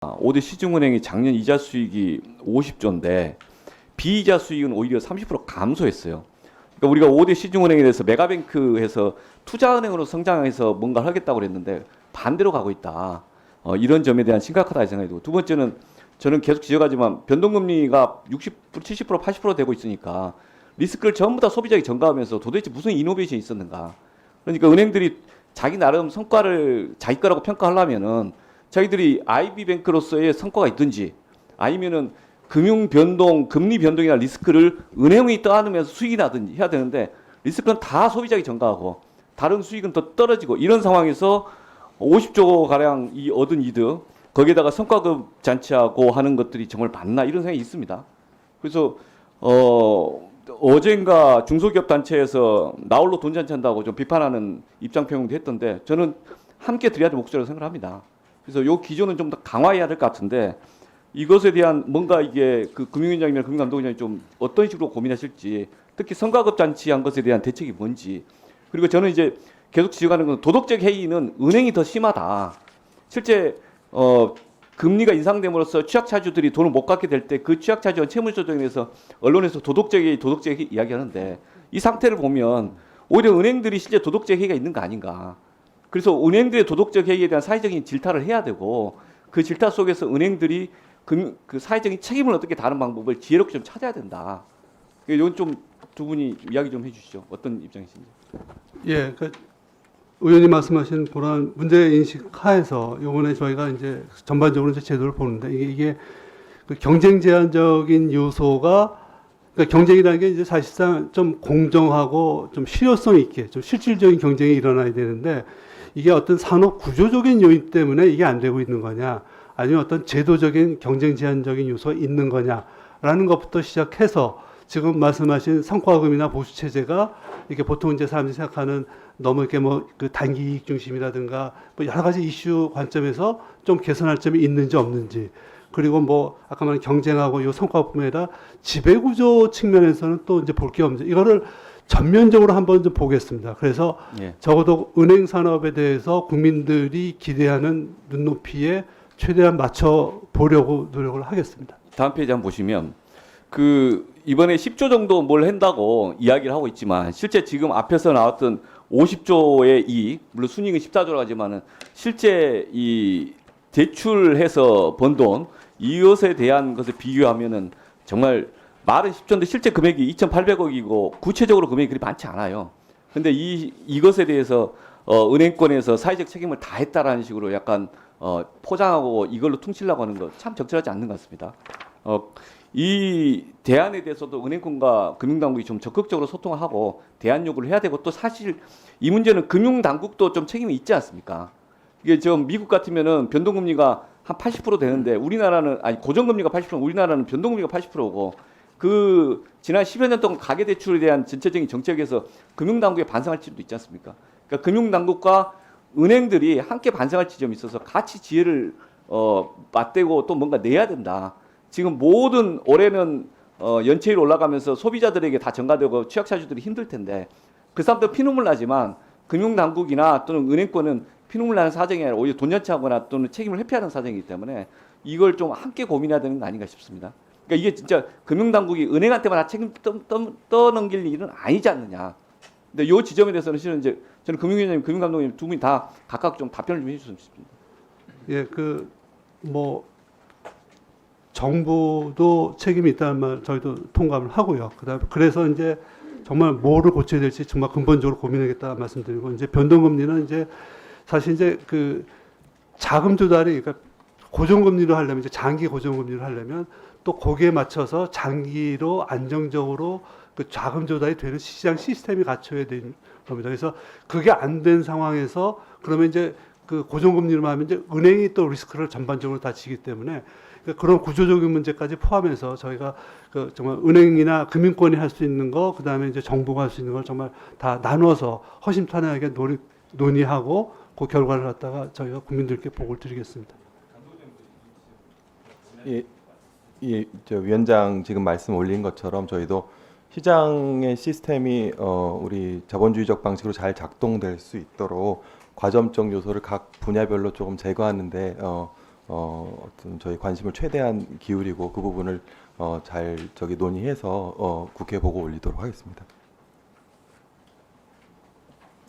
5대 시중은행이 작년 이자 수익이 50조인데 비이자 수익은 오히려 30% 감소했어요. 그러니까 우리가 5대 시중은행에 대해서 메가뱅크해서 투자은행으로 성장해서 뭔가 하겠다고 그랬는데 반대로 가고 있다. 이런 점에 대한 심각하다 생각이 두 번째는 저는 계속 지적하지만 변동금리가 60%, 70%, 80% 되고 있으니까 리스크를 전부 다 소비자에게 전가하면서 도대체 무슨 이노베이션이 있었는가. 그러니까 은행들이 자기 나름 성과를 자기 거라고 평가하려면은 자기들이 IB뱅크로서의 성과가 있든지 아니면은 금융 변동, 금리 변동이나 리스크를 은행이 떠안으면서 수익이 나든지 해야 되는데 리스크는 다 소비자에게 전가하고 다른 수익은 더 떨어지고 이런 상황에서 50조 가량 이 얻은 이득 거기에다가 성과급 잔치하고 하는 것들이 정말 맞나 이런 생각이 있습니다. 그래서 어젠가 중소기업 단체에서 나홀로 돈 잔치한다고 좀 비판하는 입장 표명도 했던데 저는 함께 드려야 될 목소리라고 생각을 합니다. 그래서 요 기조는 좀 더 강화해야 될 것 같은데 이것에 대한 뭔가 이게 그 금융위원장이나 금융감독위원장이 좀 어떤 식으로 고민하실지 특히 성과급 잔치한 것에 대한 대책이 뭔지 그리고 저는 이제 계속 지적하는 건 도덕적 해이는 은행이 더 심하다. 실제 금리가 인상됨으로써 취약차주들이 돈을 못 갚게 될 때 그 취약차주와 채무조정에서 언론에서 도덕적 해이 이야기하는데 이 상태를 보면 오히려 은행들이 실제 도덕적 해이가 있는 거 아닌가. 그래서 은행들의 도덕적 해이에 대한 사회적인 질타를 해야 되고 그 질타 속에서 은행들이 그 사회적인 책임을 어떻게 다른 방법을 지혜롭게 좀 찾아야 된다. 이건 좀 두 분이 이야기 좀 해주시죠. 어떤 입장이신지. 예, 그 의원님 말씀하신 그런 문제 인식 하에서 이번에 저희가 이제 전반적으로 이제 제도를 보는데 이게 그 경쟁 제한적인 요소가 그러니까 경쟁이라는 게 이제 사실상 좀 공정하고 좀 실효성 있게 좀 실질적인 경쟁이 일어나야 되는데 이게 어떤 산업 구조적인 요인 때문에 이게 안 되고 있는 거냐 아니면 어떤 제도적인 경쟁 제한적인 요소가 있는 거냐라는 것부터 시작해서 지금 말씀하신 성과금이나 보수 체제가 이게 보통 이제 사람들이 생각하는 너무 이렇게 뭐 그 단기 이익 중심이라든가 뭐 여러 가지 이슈 관점에서 좀 개선할 점이 있는지 없는지 그리고 뭐 아까 말한 경쟁하고 이 성과뿐만 아니라 지배구조 측면에서는 또 이제 볼 게 없는지 이거를 전면적으로 한번 좀 보겠습니다. 그래서 예. 적어도 은행 산업에 대해서 국민들이 기대하는 눈높이에 최대한 맞춰 보려고 노력을 하겠습니다. 다음 페이지 한번 보시면 그 이번에 10조 정도 뭘 한다고 이야기를 하고 있지만 실제 지금 앞에서 나왔던 50조의 이익 물론 순이익은 14조라고 하지만은 실제 이 대출해서 번 돈 이것에 대한 것을 비교하면은 정말 말은 10조인데 실제 금액이 2,800억이고 구체적으로 금액이 그리 많지 않아요. 근데 이것에 대해서 은행권에서 사회적 책임을 다했다라는 식으로 약간 포장하고 이걸로 퉁치려고 하는 거 참 적절하지 않는 것 같습니다. 이 대안에 대해서도 은행권과 금융당국이 좀 적극적으로 소통을 하고 대안 요구를 해야 되고 또 사실 이 문제는 금융당국도 좀 책임이 있지 않습니까? 이게 좀 미국 같으면은 변동금리가 한 80% 되는데 우리나라는 아니 고정금리가 80% 우리나라는 변동금리가 80%고 그 지난 10여 년 동안 가계대출에 대한 전체적인 정책에서 금융당국에 반성할 지점도 있지 않습니까? 그러니까 금융당국과 은행들이 함께 반성할 지점이 있어서 같이 지혜를 맞대고 또 뭔가 내야 된다. 지금 모든 올해는 연체율 올라가면서 소비자들에게 다 전가되고 취약차주들이 힘들 텐데 그 사람들 피눈물 나지만 금융당국이나 또는 은행권은 피눈물 나는 사정이 아니라 오히려 돈 연체하거나 또는 책임을 회피하는 사정이기 때문에 이걸 좀 함께 고민해야 되는 거 아닌가 싶습니다. 그러니까 이게 진짜 금융당국이 은행한테만 다 책임 떠넘길 일은 아니지 않느냐. 근데 이 지점에 대해서는 실은 이제 저는 금융위원장님, 금융감독님 두 분이 다 각각 좀 답변을 좀 해주셨으면 싶습니다. 예, 그 뭐 정부도 책임이 있다는 말 저희도 통감을 하고요. 그다음 그래서 이제 정말 뭐를 고쳐야 될지 정말 근본적으로 고민하겠다 말씀드리고 이제 변동금리는 이제 사실 이제 그 자금 조달이 그러니까 고정금리로 하려면 이제 장기 고정금리를 하려면 또 거기에 맞춰서 장기로 안정적으로 그 자금 조달이 되는 시장 시스템이 갖춰야 되는 겁니다. 그래서 그게 안 된 상황에서 그러면 이제 그 고정금리로만 하면 이제 은행이 또 리스크를 전반적으로 다 지기 때문에 그런 구조적인 문제까지 포함해서 저희가 그 정말 은행이나 금융권이 할 수 있는 거, 그 다음에 이제 정부가 할 수 있는 걸 정말 다 나눠서 허심탄회하게 논의하고 그 결과를 갖다가 저희가 국민들께 보고를 드리겠습니다. 예, 예, 저 위원장 지금 말씀 올린 것처럼 저희도 시장의 시스템이 우리 자본주의적 방식으로 잘 작동될 수 있도록 과점적 요소를 각 분야별로 조금 제거하는데 어떤 저희 관심을 최대한 기울이고 그 부분을 잘 논의해서 국회 보고 올리도록 하겠습니다.